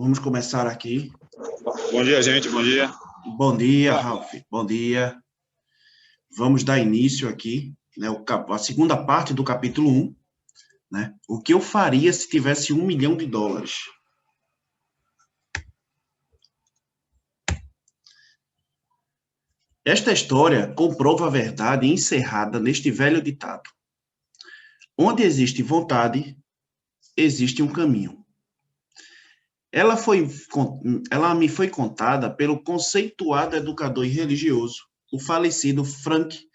Vamos começar aqui. Bom dia, gente. Bom dia. Bom dia, Ralf. Bom dia. Vamos dar início aqui, né, a segunda parte do capítulo 1, né? O que eu faria se tivesse $1 milhão? Esta história comprova a verdade encerrada neste velho ditado. Onde existe vontade, existe um caminho. Ela me foi contada pelo conceituado educador e religioso, o falecido Frank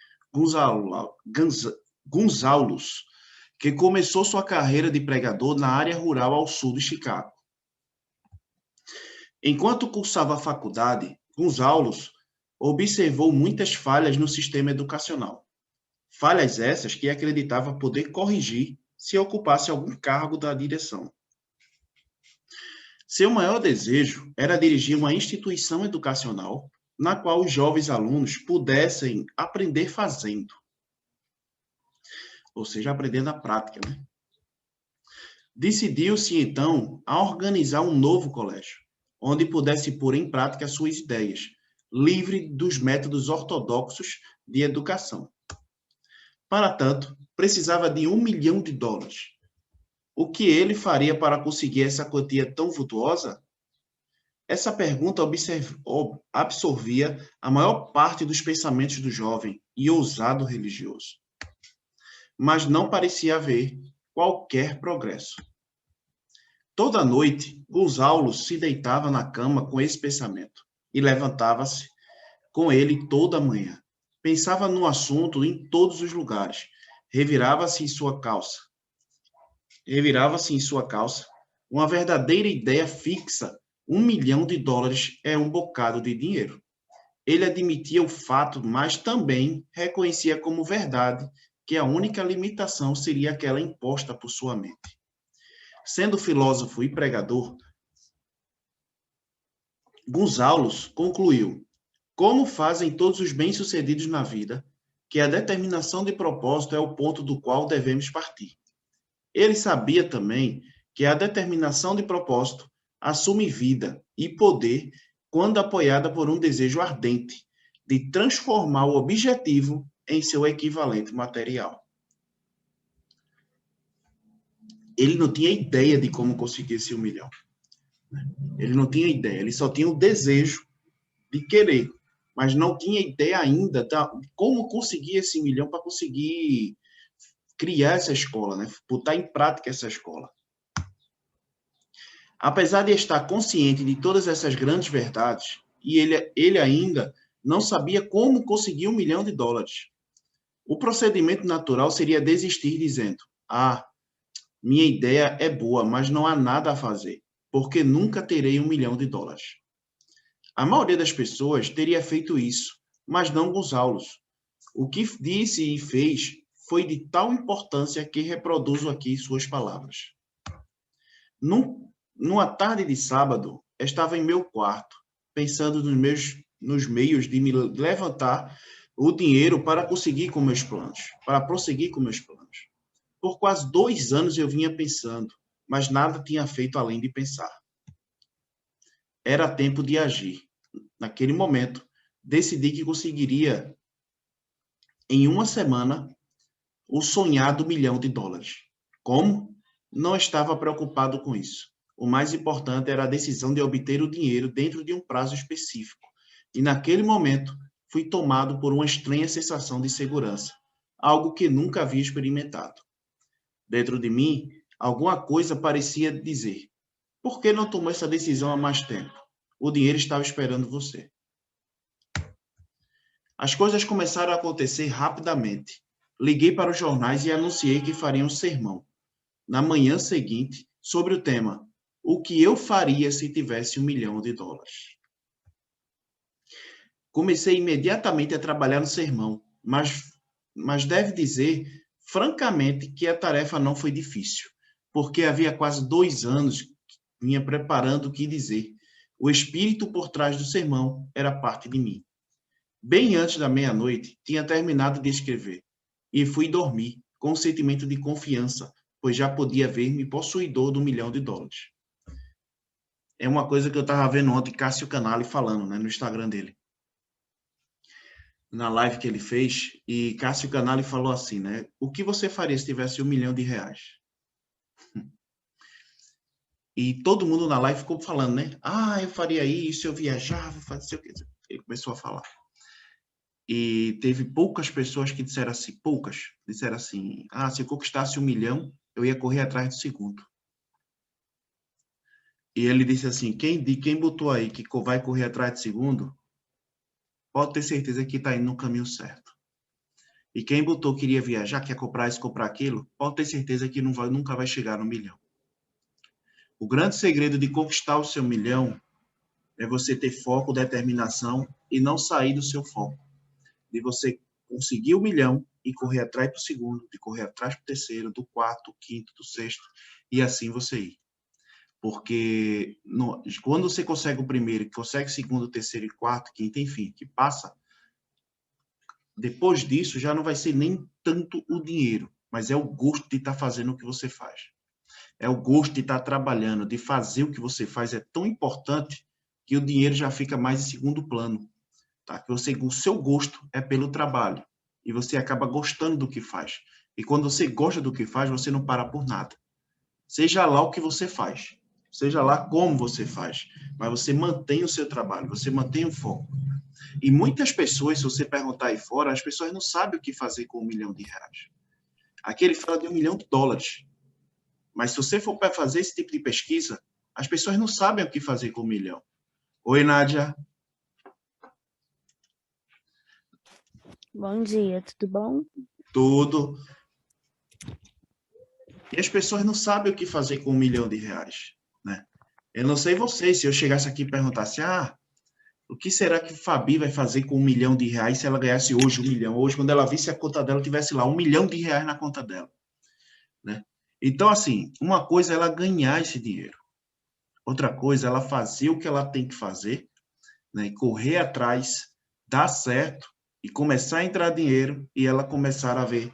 Gonzalez, que começou sua carreira de pregador na área rural ao sul de Chicago. Enquanto cursava a faculdade, Gonzalez observou muitas falhas no sistema educacional. Falhas essas que acreditava poder corrigir se ocupasse algum cargo da direção. Seu maior desejo era dirigir uma instituição educacional na qual os jovens alunos pudessem aprender fazendo. Ou seja, aprender na prática, né? Decidiu-se, então, a organizar um novo colégio, onde pudesse pôr em prática suas ideias, livre dos métodos ortodoxos de educação. Para tanto, precisava de $1 milhão. O que ele faria para conseguir essa quantia tão vultuosa? Essa pergunta absorvia a maior parte dos pensamentos do jovem e ousado religioso. Mas não parecia haver qualquer progresso. Toda noite, Gonzalez se deitava na cama com esse pensamento e levantava-se com ele toda manhã. Pensava no assunto em todos os lugares. Revirava-se em sua calça. Uma verdadeira ideia fixa. $1 milhão é um bocado de dinheiro. Ele admitia o fato, mas também reconhecia como verdade que a única limitação seria aquela imposta por sua mente. Sendo filósofo e pregador, Gonzalez concluiu, como fazem todos os bem-sucedidos na vida, que a determinação de propósito é o ponto do qual devemos partir. Ele sabia também que a determinação de propósito assume vida e poder quando apoiada por um desejo ardente de transformar o objetivo em seu equivalente material. Ele não tinha ideia de como conseguir esse $1 milhão. Ele não tinha ideia, ele só tinha o desejo de querer, mas não tinha ideia ainda de como conseguir esse $1 milhão para conseguir criar essa escola, né? Botar em prática essa escola. Apesar de estar consciente de todas essas grandes verdades, e ele ainda não sabia como conseguir $1 milhão. O procedimento natural seria desistir dizendo, minha ideia é boa, mas não há nada a fazer, porque nunca terei $1 milhão. A maioria das pessoas teria feito isso, mas não Gonzalez. O que disse e fez foi de tal importância que reproduzo aqui suas palavras. Numa tarde de sábado, estava em meu quarto, pensando nos meios de me levantar o dinheiro para prosseguir com meus planos. Por quase 2 anos eu vinha pensando, mas nada tinha feito além de pensar. Era tempo de agir. Naquele momento, decidi que conseguiria, em uma semana, o sonhado $1 milhão. Como? Não estava preocupado com isso. O mais importante era a decisão de obter o dinheiro dentro de um prazo específico. E naquele momento, fui tomado por uma estranha sensação de segurança, algo que nunca havia experimentado. Dentro de mim, alguma coisa parecia dizer, por que não tomou essa decisão há mais tempo? O dinheiro estava esperando você. As coisas começaram a acontecer rapidamente. Liguei para os jornais e anunciei que faria um sermão, na manhã seguinte, sobre o tema o que eu faria se tivesse $1 milhão. Comecei imediatamente a trabalhar no sermão, mas deve dizer, francamente, que a tarefa não foi difícil, porque havia quase 2 anos que vinha preparando o que dizer. O espírito por trás do sermão era parte de mim. Bem antes da meia-noite, tinha terminado de escrever, e fui dormir com um sentimento de confiança, pois já podia ver-me possuidor do $1 milhão. é uma coisa que eu estava vendo ontem, Cássio Canali falando, né, no Instagram dele, na live que ele fez, e Cássio Canali falou assim, né, o que você faria se tivesse R$1 milhão? E todo mundo na live ficou falando, né, eu faria isso, eu viajava, fazia o que. Ele começou a falar. E teve poucas pessoas que disseram assim, se eu conquistasse 1 milhão, eu ia correr atrás do segundo. E ele disse assim, quem botou aí que vai correr atrás do segundo, pode ter certeza que está indo no caminho certo. E quem botou que iria viajar, quer comprar isso, comprar aquilo, pode ter certeza que nunca vai chegar no milhão. O grande segredo de conquistar o seu milhão é você ter foco, determinação e não sair do seu foco. De você conseguir o milhão e correr atrás do segundo, de correr atrás do terceiro, do quarto, do quinto, do sexto, e assim você ir. Porque quando você consegue o primeiro, consegue o segundo, terceiro, quarto, quinto, enfim, que passa, depois disso já não vai ser nem tanto o dinheiro, mas é o gosto de estar fazendo o que você faz. É o gosto de estar trabalhando, de fazer o que você faz, é tão importante que o dinheiro já fica mais em segundo plano. Tá? Que o seu gosto é pelo trabalho e você acaba gostando do que faz. E quando você gosta do que faz, você não para por nada. Seja lá o que você faz, seja lá como você faz, mas você mantém o seu trabalho, você mantém o foco. E muitas pessoas, se você perguntar aí fora, as pessoas não sabem o que fazer com R$1 milhão. Aqui ele fala de $1 milhão, mas se você for para fazer esse tipo de pesquisa, as pessoas não sabem o que fazer com R$1 milhão. Oi, Nádia. Bom dia, tudo bom? Tudo. E as pessoas não sabem o que fazer com R$1 milhão, né? Eu não sei vocês, se eu chegasse aqui e perguntasse, o que será que Fabi vai fazer com R$1 milhão se ela ganhasse hoje 1 milhão? Hoje, quando ela visse a conta dela, tivesse lá R$1 milhão na conta dela, né? Então, assim, uma coisa é ela ganhar esse dinheiro. Outra coisa é ela fazer o que ela tem que fazer, né? E correr atrás, dar certo, e começar a entrar dinheiro, e ela começar a ver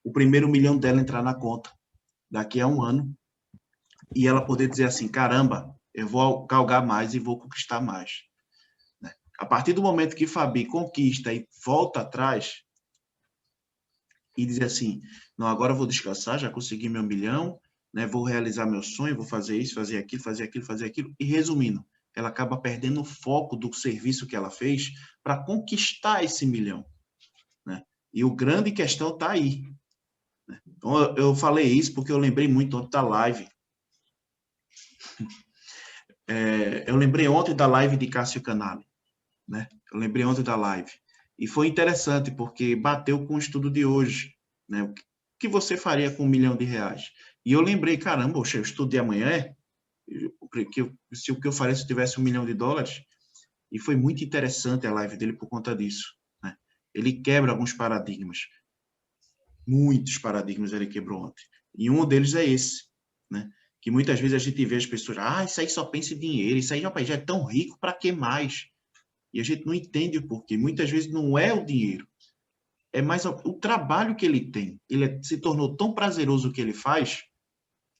o primeiro 1 milhão dela entrar na conta daqui a um ano, e ela poder dizer assim, caramba, eu vou galgar mais e vou conquistar mais. Né? A partir do momento que Fabi conquista e volta atrás, e diz assim, não, agora eu vou descansar, já consegui meu 1 milhão, né? Vou realizar meu sonho, vou fazer isso, fazer aquilo, fazer aquilo, fazer aquilo, e resumindo, ela acaba perdendo o foco do serviço que ela fez para conquistar esse 1 milhão. Né? E o grande questão está aí. Né? Então, eu falei isso porque eu lembrei muito ontem da live. Eu lembrei ontem da live de Cássio Canali. Né? Eu lembrei ontem da live. E foi interessante, porque bateu com o estudo de hoje. Né? O que você faria com R$1 milhão? E eu lembrei, caramba, eu estudo de amanhã, o que eu faria se eu tivesse $1 milhão? E foi muito interessante a live dele por conta disso. Né? Ele quebra alguns paradigmas. Muitos paradigmas ele quebrou ontem. E um deles é esse, né? Que muitas vezes a gente vê as pessoas, isso aí só pensa em dinheiro, isso aí já é tão rico, para que mais? E a gente não entende o porquê. Muitas vezes não é o dinheiro, é mais o trabalho que ele tem. Ele se tornou tão prazeroso o que ele faz,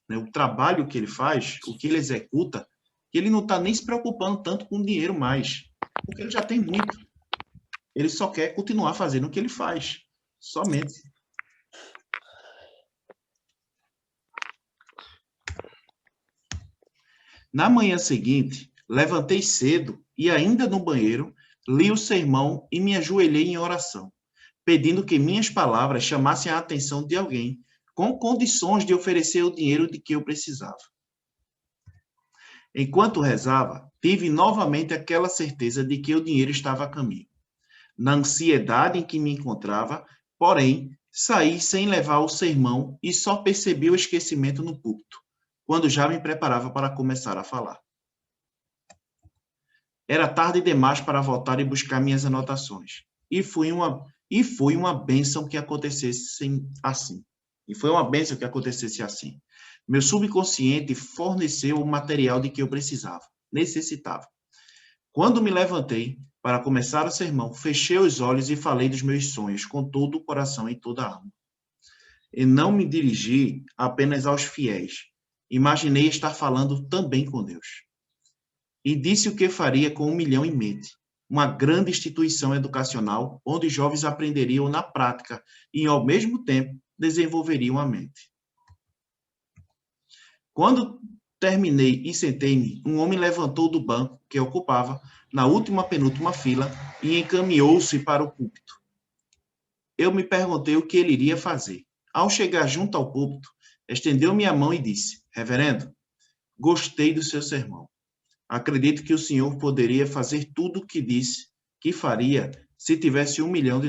né? O trabalho que ele faz, o que ele executa, que ele não está nem se preocupando tanto com o dinheiro mais, porque ele já tem muito. Ele só quer continuar fazendo o que ele faz, somente. Na manhã seguinte, levantei cedo e, ainda no banheiro, li o sermão e me ajoelhei em oração, pedindo que minhas palavras chamassem a atenção de alguém, com condições de oferecer o dinheiro de que eu precisava. Enquanto rezava, tive novamente aquela certeza de que o dinheiro estava a caminho. Na ansiedade em que me encontrava, porém, saí sem levar o sermão e só percebi o esquecimento no púlpito, quando já me preparava para começar a falar. Era tarde demais para voltar e buscar minhas anotações. E foi uma bênção que acontecesse assim. Meu subconsciente forneceu o material de que eu necessitava. Quando me levantei para começar o sermão, fechei os olhos e falei dos meus sonhos com todo o coração e toda a alma. E não me dirigi apenas aos fiéis. Imaginei estar falando também com Deus. e disse o que faria com 1 milhão em mente. Uma grande instituição educacional onde jovens aprenderiam na prática e, ao mesmo tempo, desenvolveriam a mente. Quando terminei e sentei-me, um homem levantou do banco que ocupava na penúltima fila e encaminhou-se para o púlpito. Eu me perguntei o que ele iria fazer. Ao chegar junto ao púlpito, estendeu minha mão e disse: Reverendo, gostei do seu sermão. Acredito que o senhor poderia fazer tudo o que disse que faria se tivesse $1 milhão.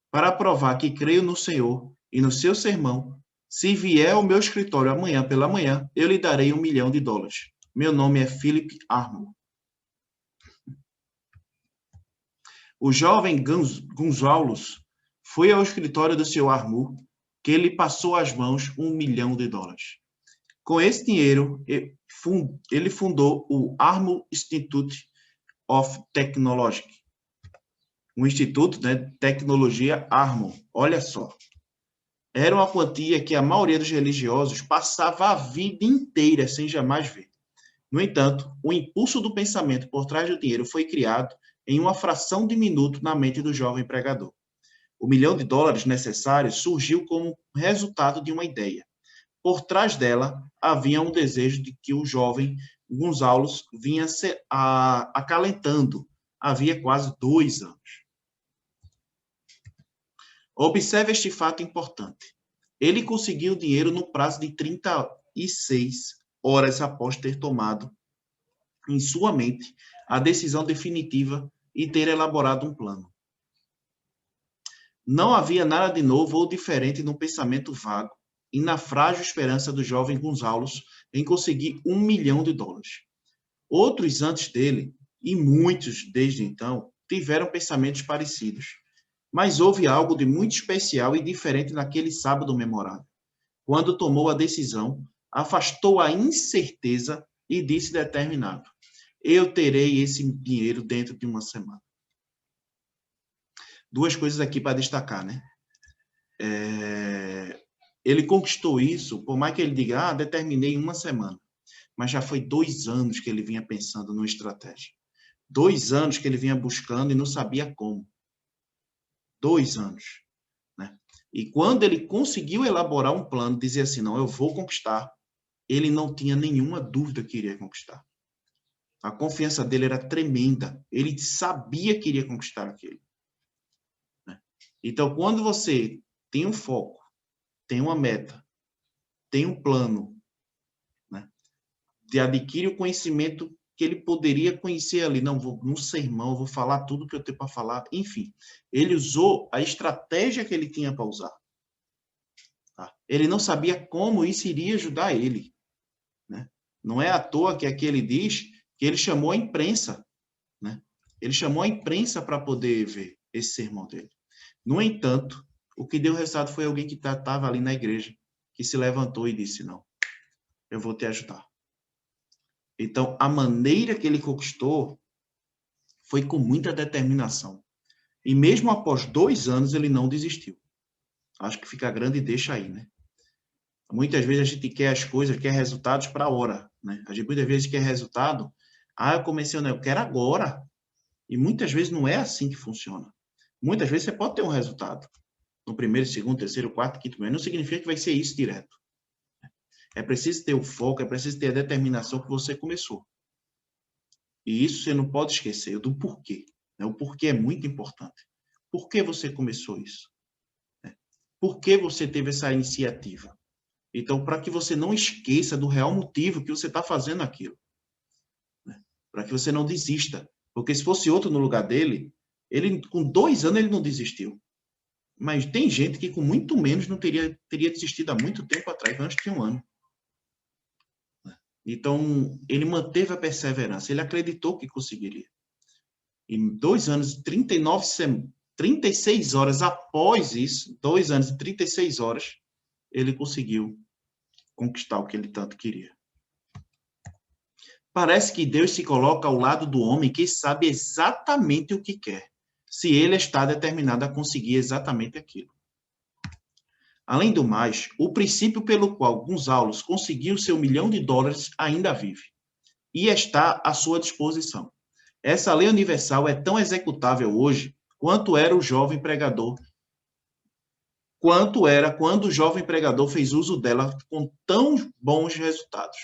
Para provar que creio no senhor e no seu sermão, se vier ao meu escritório amanhã pela manhã, eu lhe darei $1 milhão. Meu nome é Philip Armour. O jovem Gonzalez foi ao escritório do Sr. Armour, que lhe passou às mãos $1 milhão. Com esse dinheiro, ele fundou o Armour Institute of Technology, um instituto de tecnologia Armour. Olha só. Era uma quantia que a maioria dos religiosos passava a vida inteira sem jamais ver. No entanto, o impulso do pensamento por trás do dinheiro foi criado em uma fração de minuto na mente do jovem pregador. $1 milhão necessários surgiu como resultado de uma ideia. Por trás dela, havia um desejo de que o jovem Gonzalez vinha se acalentando. Havia quase 2 anos. Observe este fato importante. Ele conseguiu o dinheiro no prazo de 36 horas após ter tomado em sua mente a decisão definitiva e ter elaborado um plano. Não havia nada de novo ou diferente no pensamento vago e na frágil esperança do jovem Gonzalez em conseguir $1 milhão. Outros antes dele, e muitos desde então, tiveram pensamentos parecidos. Mas houve algo de muito especial e diferente naquele sábado memorável. Quando tomou a decisão, afastou a incerteza e disse determinado: eu terei esse dinheiro dentro de uma semana. 2 coisas aqui para destacar, né? Ele conquistou isso, por mais que ele diga, determinei em uma semana. Mas já foi 2 anos que ele vinha pensando numa estratégia. 2 anos que ele vinha buscando e não sabia como. 2 anos. Né? E quando ele conseguiu elaborar um plano, dizer assim, não, eu vou conquistar, ele não tinha nenhuma dúvida que iria conquistar. A confiança dele era tremenda. Ele sabia que iria conquistar aquilo. Né? Então, quando você tem um foco, tem uma meta, tem um plano, né, de adquirir o conhecimento que ele poderia conhecer ali. Não, no sermão, vou falar tudo que eu tenho para falar. Enfim, ele usou a estratégia que ele tinha para usar. Tá? Ele não sabia como isso iria ajudar ele. Né? Não é à toa que aqui ele diz que ele chamou a imprensa. Né? Ele chamou a imprensa para poder ver esse sermão dele. No entanto, o que deu resultado foi alguém que estava ali na igreja, que se levantou e disse, não, eu vou te ajudar. Então, a maneira que ele conquistou foi com muita determinação. E mesmo após 2 anos, ele não desistiu. Acho que fica grande e deixa aí, né? Muitas vezes a gente quer as coisas, quer resultados para a hora, né? A gente muitas vezes quer resultado, eu comecei, eu quero agora. E muitas vezes não é assim que funciona. Muitas vezes você pode ter um resultado no 1º, 2º, 3º, 4º, 5º mês. Não significa que vai ser isso direto. É preciso ter o foco, é preciso ter a determinação que você começou. E isso você não pode esquecer do porquê. Né? O porquê é muito importante. Por que você começou isso? Por que você teve essa iniciativa? Então, para que você não esqueça do real motivo que você está fazendo aquilo. Né? Para que você não desista. Porque se fosse outro no lugar dele, ele com 2 anos ele não desistiu. Mas tem gente que com muito menos não teria desistido há muito tempo atrás, antes de 1 ano. Então, ele manteve a perseverança, ele acreditou que conseguiria. Em 2 anos e 36 horas após isso, 2 anos e 36 horas, ele conseguiu conquistar o que ele tanto queria. Parece que Deus se coloca ao lado do homem que sabe exatamente o que quer, se ele está determinado a conseguir exatamente aquilo. Além do mais, o princípio pelo qual Gonzalez conseguiu seu $1 milhão ainda vive. e está à sua disposição. Essa lei universal é tão executável hoje quanto era o jovem pregador, quanto era quando o jovem pregador fez uso dela com tão bons resultados.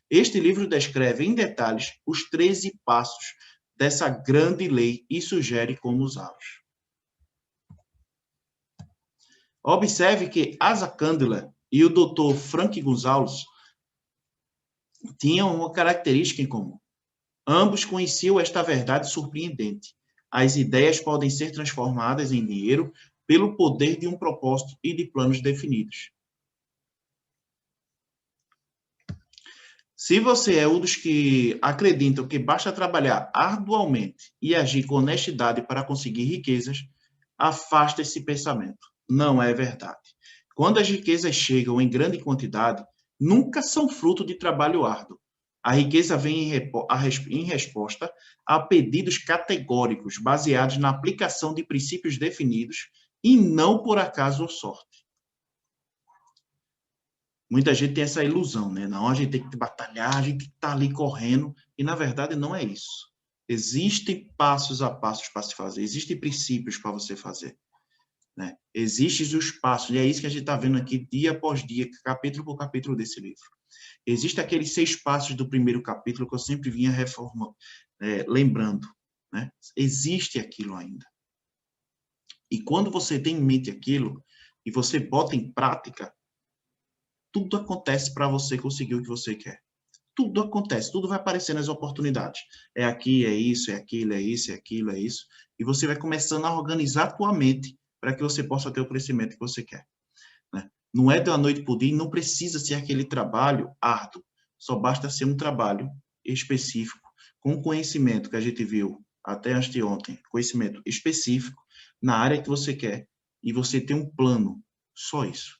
Este livro descreve em detalhes os 13 passos dessa grande lei e sugere como usá-los. Observe que Asa Candler e o Dr. Frank Gonzalez tinham uma característica em comum. Ambos conheciam esta verdade surpreendente. As ideias podem ser transformadas em dinheiro pelo poder de um propósito e de planos definidos. Se você é um dos que acreditam que basta trabalhar arduamente e agir com honestidade para conseguir riquezas, afasta esse pensamento. Não é verdade. Quando as riquezas chegam em grande quantidade, nunca são fruto de trabalho árduo. A riqueza vem em resposta a pedidos categóricos, baseados na aplicação de princípios definidos e não por acaso ou sorte. Muita gente tem essa ilusão, né? Não, a gente tem que batalhar, a gente está ali correndo, e na verdade não é isso. Existem passos a passos para se fazer, existem princípios para você fazer. Né? Existem os passos, e é isso que a gente está vendo aqui dia após dia, capítulo por capítulo desse livro. Existem aqueles 6 passos do primeiro capítulo que eu sempre vinha lembrando. Né? Existe aquilo ainda. E quando você tem em mente aquilo, e você bota em prática, tudo acontece para você conseguir o que você quer. Tudo acontece, tudo vai aparecer nas oportunidades. É aqui, é isso, é aquilo, é isso, é aquilo, é isso. E você vai começando a organizar a tua mente para que você possa ter o crescimento que você quer. Né? Não é de uma noite para o dia, não precisa ser aquele trabalho árduo. Só basta ser um trabalho específico, com conhecimento que a gente viu até antes de ontem, conhecimento específico na área que você quer, e você tem um plano, só isso.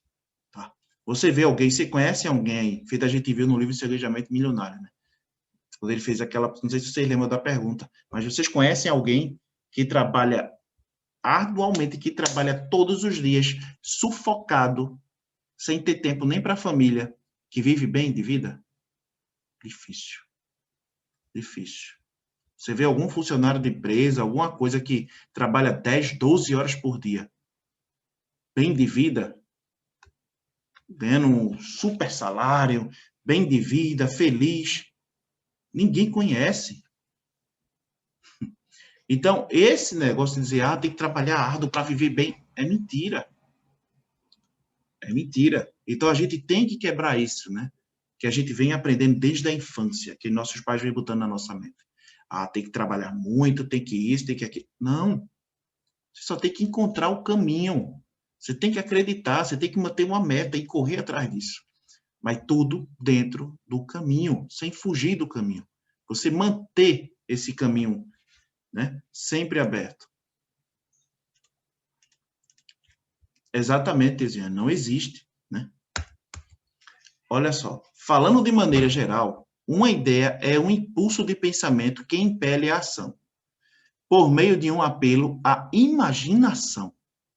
Tá? Você vê alguém, você conhece alguém, feito a gente viu no livro Cervejamento Milionário, né? Quando ele fez aquela, não sei se vocês lembram da pergunta, mas vocês conhecem alguém que trabalha arduamente, que trabalha todos os dias, sufocado, sem ter tempo nem para a família, que vive bem de vida? Difícil. Difícil. Você vê algum funcionário de empresa, alguma coisa que trabalha 10, 12 horas por dia, bem de vida, ganhando um super salário, bem de vida, feliz? Ninguém conhece. Então, esse negócio de dizer, tem que trabalhar árduo para viver bem, é mentira. É mentira. Então, a gente tem que quebrar isso, né? Que a gente vem aprendendo desde a infância, que nossos pais vêm botando na nossa mente. Tem que trabalhar muito, tem que isso, tem que aquilo. Não. Você só tem que encontrar o caminho. Você tem que acreditar, você tem que manter uma meta e correr atrás disso. Mas tudo dentro do caminho, sem fugir do caminho. Você manter esse caminho, né, sempre aberto. Exatamente, Tesiane, não existe. Né? Olha só, falando de maneira geral, uma ideia é um impulso de pensamento que impele a ação, por meio de um apelo à imaginação.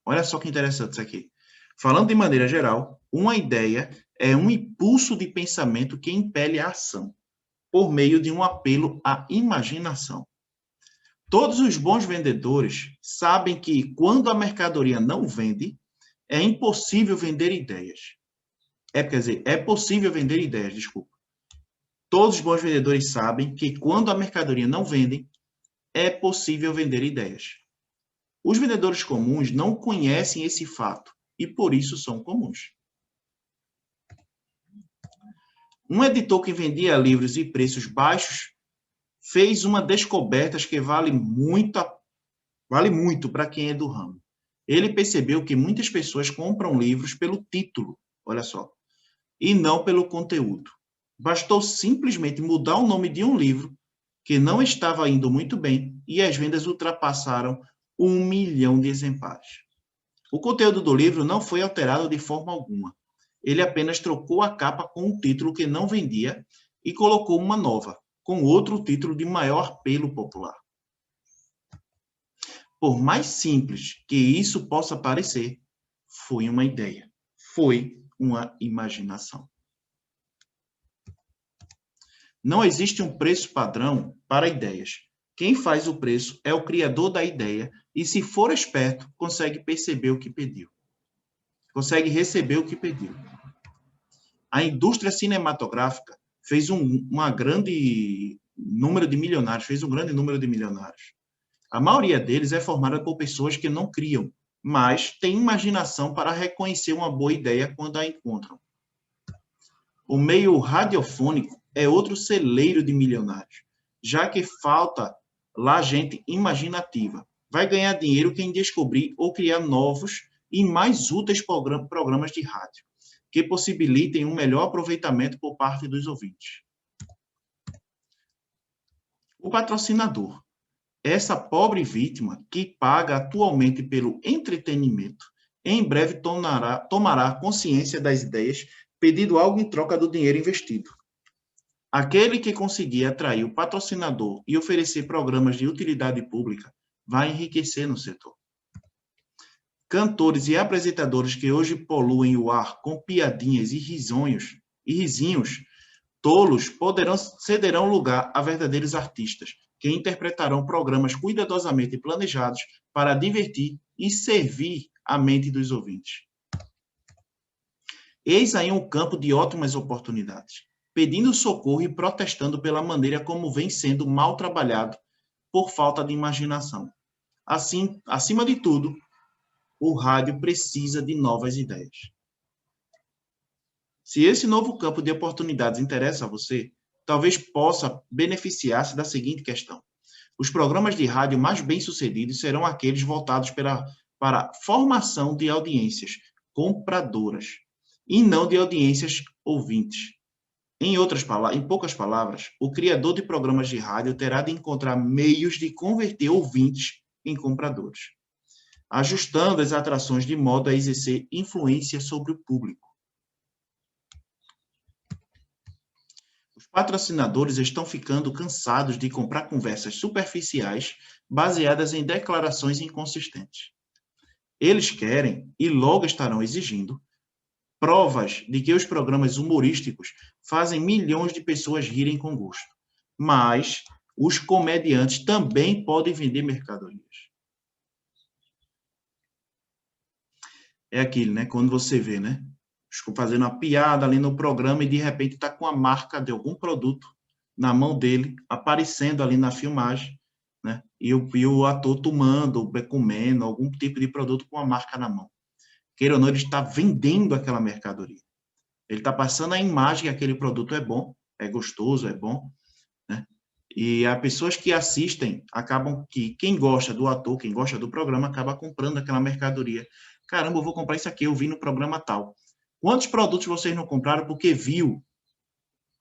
Olha só que interessante isso aqui. Falando de maneira geral, uma ideia é um impulso de pensamento que impele a ação, por meio de um apelo à imaginação. Todos os bons vendedores sabem que, quando a mercadoria não vende, é impossível vender ideias. É possível vender ideias, desculpa. Todos os bons vendedores sabem que, quando a mercadoria não vende, é possível vender ideias. Os vendedores comuns não conhecem esse fato e, por isso, são comuns. Um editor que vendia livros em preços baixos fez uma descoberta que vale muito para quem é do ramo. Ele percebeu que muitas pessoas compram livros pelo título, olha só, e não pelo conteúdo. Bastou simplesmente mudar o nome de um livro que não estava indo muito bem e as vendas ultrapassaram 1 milhão de exemplares. O conteúdo do livro não foi alterado de forma alguma. Ele apenas trocou a capa com um título que não vendia e colocou uma nova, com outro título de maior apelo popular. Por mais simples que isso possa parecer, foi uma ideia, foi uma imaginação. Não existe um preço padrão para ideias. Quem faz o preço é o criador da ideia e, se for esperto, consegue perceber o que pediu. Consegue receber o que pediu. A indústria cinematográfica fez um grande número de milionários. A maioria deles é formada por pessoas que não criam, mas têm imaginação para reconhecer uma boa ideia quando a encontram. O meio radiofônico é outro celeiro de milionários, já que falta lá gente imaginativa. Vai ganhar dinheiro quem descobrir ou criar novos e mais úteis programas de rádio, que possibilitem um melhor aproveitamento por parte dos ouvintes. O patrocinador. Essa pobre vítima que paga atualmente pelo entretenimento, em breve tomará consciência das ideias, pedindo algo em troca do dinheiro investido. Aquele que conseguir atrair o patrocinador e oferecer programas de utilidade pública vai enriquecer no setor. Cantores e apresentadores que hoje poluem o ar com piadinhas e risinhos tolos cederão lugar a verdadeiros artistas, que interpretarão programas cuidadosamente planejados para divertir e servir a mente dos ouvintes. Eis aí um campo de ótimas oportunidades, pedindo socorro e protestando pela maneira como vem sendo mal trabalhado por falta de imaginação. Assim, acima de tudo, o rádio precisa de novas ideias. Se esse novo campo de oportunidades interessa a você, talvez possa beneficiar-se da seguinte questão. Os programas de rádio mais bem-sucedidos serão aqueles voltados para a formação de audiências compradoras e não de audiências ouvintes. Em poucas palavras, o criador de programas de rádio terá de encontrar meios de converter ouvintes em compradores, ajustando as atrações de modo a exercer influência sobre o público. Os patrocinadores estão ficando cansados de comprar conversas superficiais baseadas em declarações inconsistentes. Eles querem, e logo estarão exigindo, provas de que os programas humorísticos fazem milhões de pessoas rirem com gosto. Mas os comediantes também podem vender mercadorias. É aquilo, né? Quando você vê, né? Fazendo uma piada ali no programa e de repente está com a marca de algum produto na mão dele, aparecendo ali na filmagem, né? E o ator tomando, comendo algum tipo de produto com a marca na mão. Queira ou não, ele está vendendo aquela mercadoria. Ele está passando a imagem que aquele produto é bom, é gostoso, é bom, né? E as pessoas que assistem acabam que quem gosta do ator, quem gosta do programa, acaba comprando aquela mercadoria. Caramba, eu vou comprar isso aqui, eu vi no programa tal. Quantos produtos vocês não compraram porque viu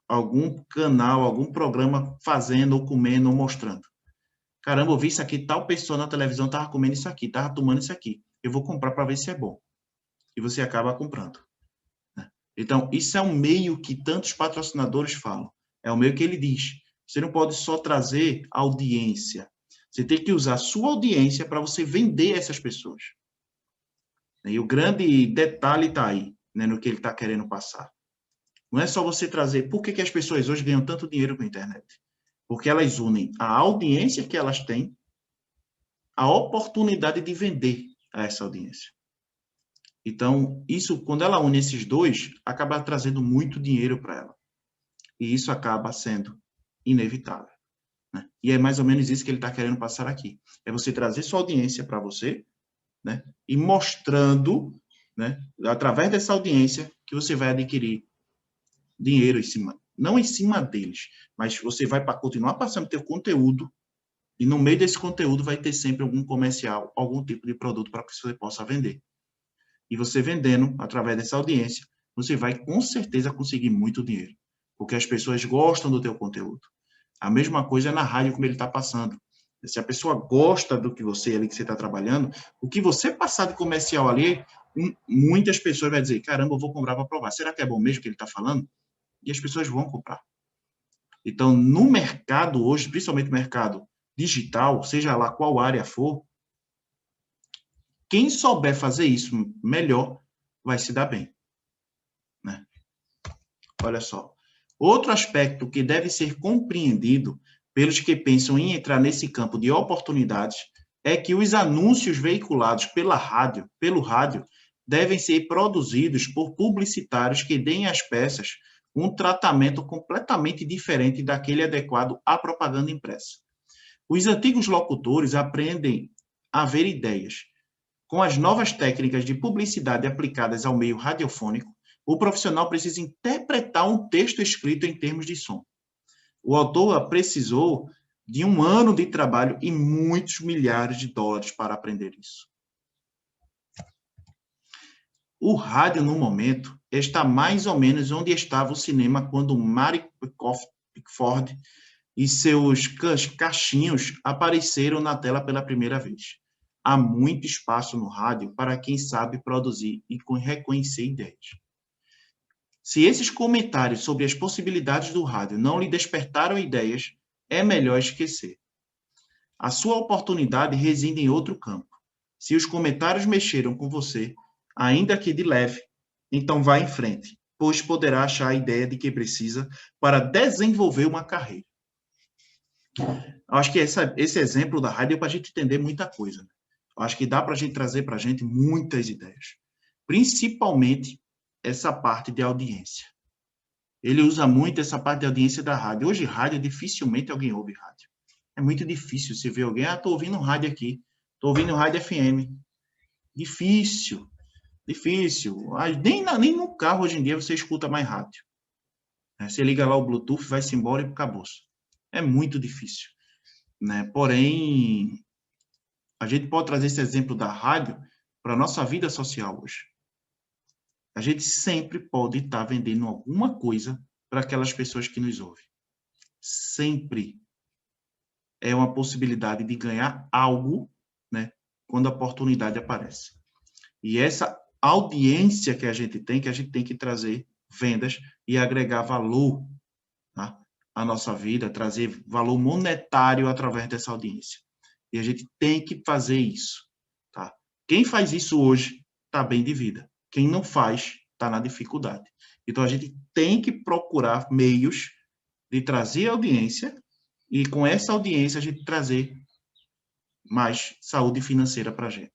algum canal, algum programa fazendo, ou comendo, ou mostrando? Caramba, eu vi isso aqui, tal pessoa na televisão estava comendo isso aqui, estava tomando isso aqui. Eu vou comprar para ver se é bom. E você acaba comprando. Então, isso é um meio que tantos patrocinadores falam. É o meio que ele diz. Você não pode só trazer audiência. Você tem que usar a sua audiência para você vender essas pessoas. E o grande detalhe está aí, né, no que ele está querendo passar. Não é só você trazer... Por que as pessoas hoje ganham tanto dinheiro com a internet? Porque elas unem a audiência que elas têm, a oportunidade de vender a essa audiência. Então, isso, quando ela une esses dois, acaba trazendo muito dinheiro para ela. E isso acaba sendo inevitável, né? E é mais ou menos isso que ele está querendo passar aqui. É você trazer sua audiência para você, né? E mostrando, né, através dessa audiência, que você vai adquirir dinheiro em cima, não em cima deles, mas você vai continuar passando teu conteúdo, e no meio desse conteúdo vai ter sempre algum comercial, algum tipo de produto para que você possa vender. E você vendendo, através dessa audiência, você vai com certeza conseguir muito dinheiro, porque as pessoas gostam do teu conteúdo. A mesma coisa é na rádio, como ele está passando. Se a pessoa gosta do que você ali que você está trabalhando, o que você passar de comercial ali, muitas pessoas vão dizer, caramba, eu vou comprar para provar. Será que é bom mesmo o que ele está falando? E as pessoas vão comprar. Então, no mercado hoje, principalmente no mercado digital, seja lá qual área for, quem souber fazer isso melhor vai se dar bem, né? Olha só. Outro aspecto que deve ser compreendido pelos que pensam em entrar nesse campo de oportunidades é que os anúncios veiculados pelo rádio, devem ser produzidos por publicitários que deem às peças um tratamento completamente diferente daquele adequado à propaganda impressa. Os antigos locutores aprendem a ver ideias. Com as novas técnicas de publicidade aplicadas ao meio radiofônico, o profissional precisa interpretar um texto escrito em termos de som. O autor precisou de 1 ano de trabalho e muitos milhares de dólares para aprender isso. O rádio, no momento, está mais ou menos onde estava o cinema quando Mary Pickford e seus cachinhos apareceram na tela pela primeira vez. Há muito espaço no rádio para quem sabe produzir e reconhecer ideias. Se esses comentários sobre as possibilidades do rádio não lhe despertaram ideias, é melhor esquecer. A sua oportunidade reside em outro campo. Se os comentários mexeram com você, ainda que de leve, então vá em frente, pois poderá achar a ideia de que precisa para desenvolver uma carreira. Eu acho que esse exemplo da rádio é para a gente entender muita coisa. Eu acho que dá para a gente trazer para a gente muitas ideias, principalmente essa parte de audiência. Ele usa muito essa parte de audiência da rádio. Hoje, rádio, dificilmente alguém ouve rádio. É muito difícil você ver alguém, estou ouvindo rádio aqui, estou ouvindo rádio FM. Difícil. Nem no carro hoje em dia você escuta mais rádio. Você liga lá o Bluetooth, vai-se embora e acabou-se. É muito difícil. Porém, a gente pode trazer esse exemplo da rádio para a nossa vida social hoje. A gente sempre pode estar vendendo alguma coisa para aquelas pessoas que nos ouvem. Sempre é uma possibilidade de ganhar algo, quando a oportunidade aparece. E essa audiência que a gente tem que trazer vendas e agregar valor, tá, à nossa vida, trazer valor monetário através dessa audiência. E a gente tem que fazer isso. Tá? Quem faz isso hoje está bem de vida. Quem não faz está na dificuldade. Então, a gente tem que procurar meios de trazer audiência e, com essa audiência, a gente trazer mais saúde financeira para a gente.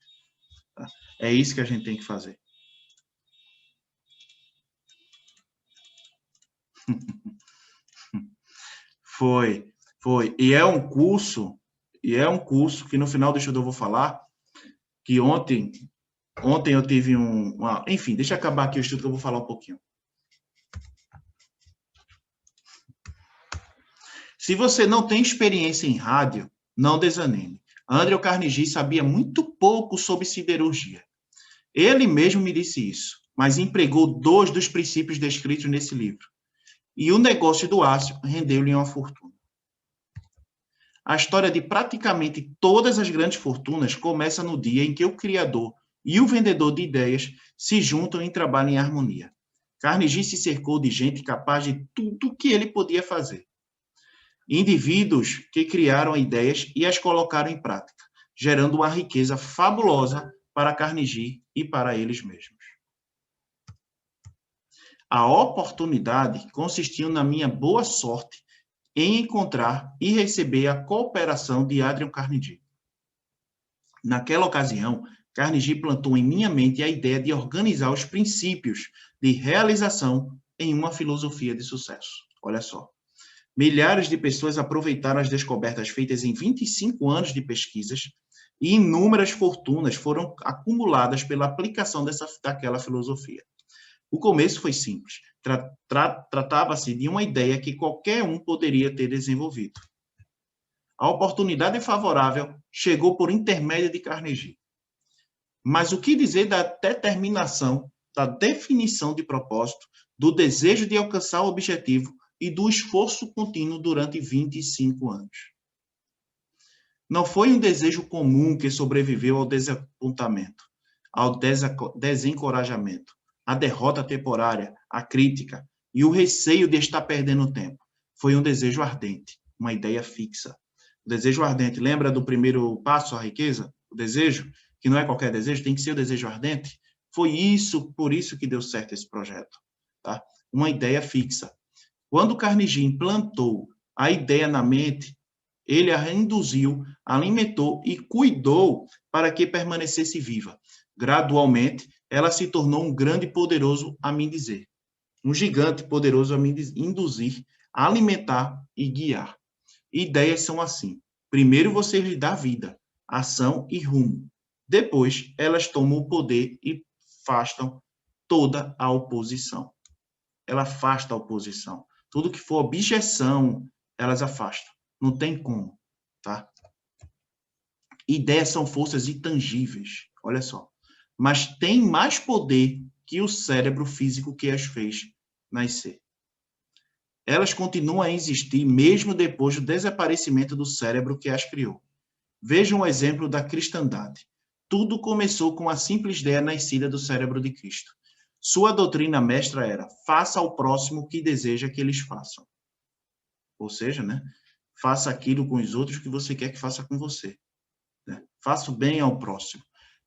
Tá? É isso que a gente tem que fazer. Foi. E é um curso que, no final do estudo, eu vou falar, que ontem eu tive enfim, deixa eu acabar aqui o estudo que eu vou falar um pouquinho. Se você não tem experiência em rádio, não desanime. André Carnegie sabia muito pouco sobre siderurgia. Ele mesmo me disse isso, mas empregou 2 dos princípios descritos nesse livro. E o negócio do aço rendeu-lhe uma fortuna. A história de praticamente todas as grandes fortunas começa no dia em que o criador e o vendedor de ideias se juntam e trabalham em harmonia. Carnegie se cercou de gente capaz de tudo o que ele podia fazer. Indivíduos que criaram ideias e as colocaram em prática, gerando uma riqueza fabulosa para Carnegie e para eles mesmos. A oportunidade consistiu na minha boa sorte em encontrar e receber a cooperação de Adrian Carnegie. Naquela ocasião, Carnegie plantou em minha mente a ideia de organizar os princípios de realização em uma filosofia de sucesso. Olha só. Milhares de pessoas aproveitaram as descobertas feitas em 25 anos de pesquisas e inúmeras fortunas foram acumuladas pela aplicação daquela filosofia. O começo foi simples. Tratava-se de uma ideia que qualquer um poderia ter desenvolvido. A oportunidade favorável chegou por intermédio de Carnegie. Mas o que dizer da determinação, da definição de propósito, do desejo de alcançar o objetivo e do esforço contínuo durante 25 anos? Não foi um desejo comum que sobreviveu ao desapontamento, ao desencorajamento, à derrota temporária, à crítica e o receio de estar perdendo tempo. Foi um desejo ardente, uma ideia fixa. O desejo ardente, lembra do primeiro passo à riqueza? O desejo, que não é qualquer desejo, tem que ser o desejo ardente. Foi por isso que deu certo esse projeto. Tá? Uma ideia fixa. Quando Carnegie implantou a ideia na mente, ele a induziu, alimentou e cuidou para que permanecesse viva. Gradualmente, ela se tornou um grande e poderoso a me dizer. Um gigante poderoso a me induzir, alimentar e guiar. Ideias são assim. Primeiro você lhe dá vida, ação e rumo. Depois, elas tomam o poder e afastam toda a oposição. Ela afasta a oposição. Tudo que for objeção, elas afastam. Não tem como, tá? Ideias são forças intangíveis, olha só. Mas tem mais poder que o cérebro físico que as fez nascer. Elas continuam a existir mesmo depois do desaparecimento do cérebro que as criou. Vejam o exemplo da cristandade. Tudo começou com a simples ideia nascida do cérebro de Cristo. Sua doutrina mestra era: faça ao próximo o que deseja que eles façam. Ou seja, né? Faça aquilo com os outros que você quer que faça com você. Né? Faça o bem ao próximo.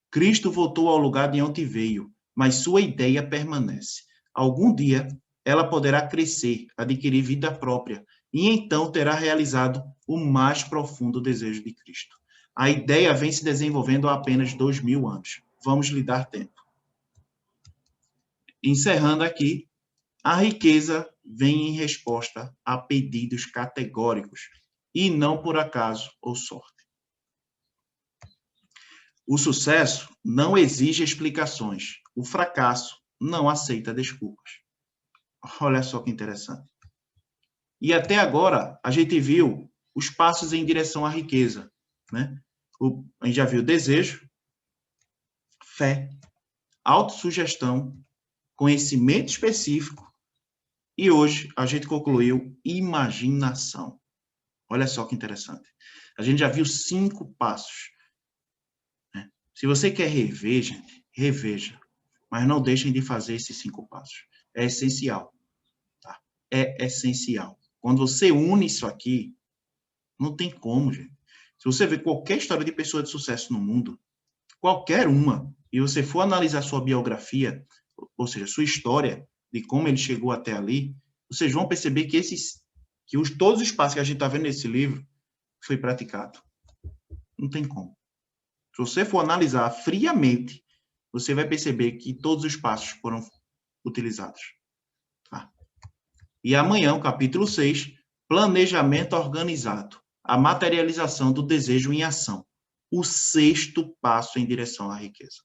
Cristo voltou ao lugar de onde veio, mas sua ideia permanece. Algum dia, ela poderá crescer, adquirir vida própria, e então terá realizado o mais profundo desejo de Cristo. A ideia vem se desenvolvendo há apenas 2000 anos. Vamos lhe dar tempo. Encerrando aqui, a riqueza vem em resposta a pedidos categóricos, e não por acaso ou sorte. O sucesso não exige explicações. O fracasso não aceita desculpas. Olha só que interessante. E até agora, a gente viu os passos em direção à riqueza, né? A gente já viu desejo, fé, autossugestão, conhecimento específico e hoje a gente concluiu imaginação. Olha só que interessante. A gente já viu 5 passos. Né? Se você quer rever, gente, reveja. Mas não deixem de fazer esses 5 passos. É essencial. Tá? É essencial. Quando você une isso aqui, não tem como, gente. Se você ver qualquer história de pessoa de sucesso no mundo, qualquer uma, e você for analisar sua biografia, ou seja, sua história, de como ele chegou até ali, vocês vão perceber que todos os passos que a gente está vendo nesse livro foi praticado. Não tem como. Se você for analisar friamente, você vai perceber que todos os passos foram utilizados. Tá? E amanhã, o capítulo 6, planejamento organizado, a materialização do desejo em ação. O 6º passo em direção à riqueza.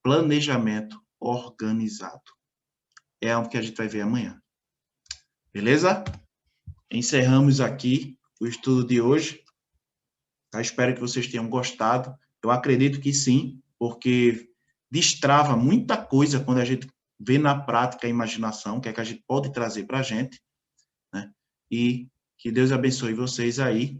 Planejamento organizado. É algo que a gente vai ver amanhã. Beleza? Encerramos aqui o estudo de hoje. Eu espero que vocês tenham gostado. Eu acredito que sim, porque destrava muita coisa quando a gente vê na prática a imaginação, que é que a gente pode trazer para a gente. Né? E que Deus abençoe vocês aí.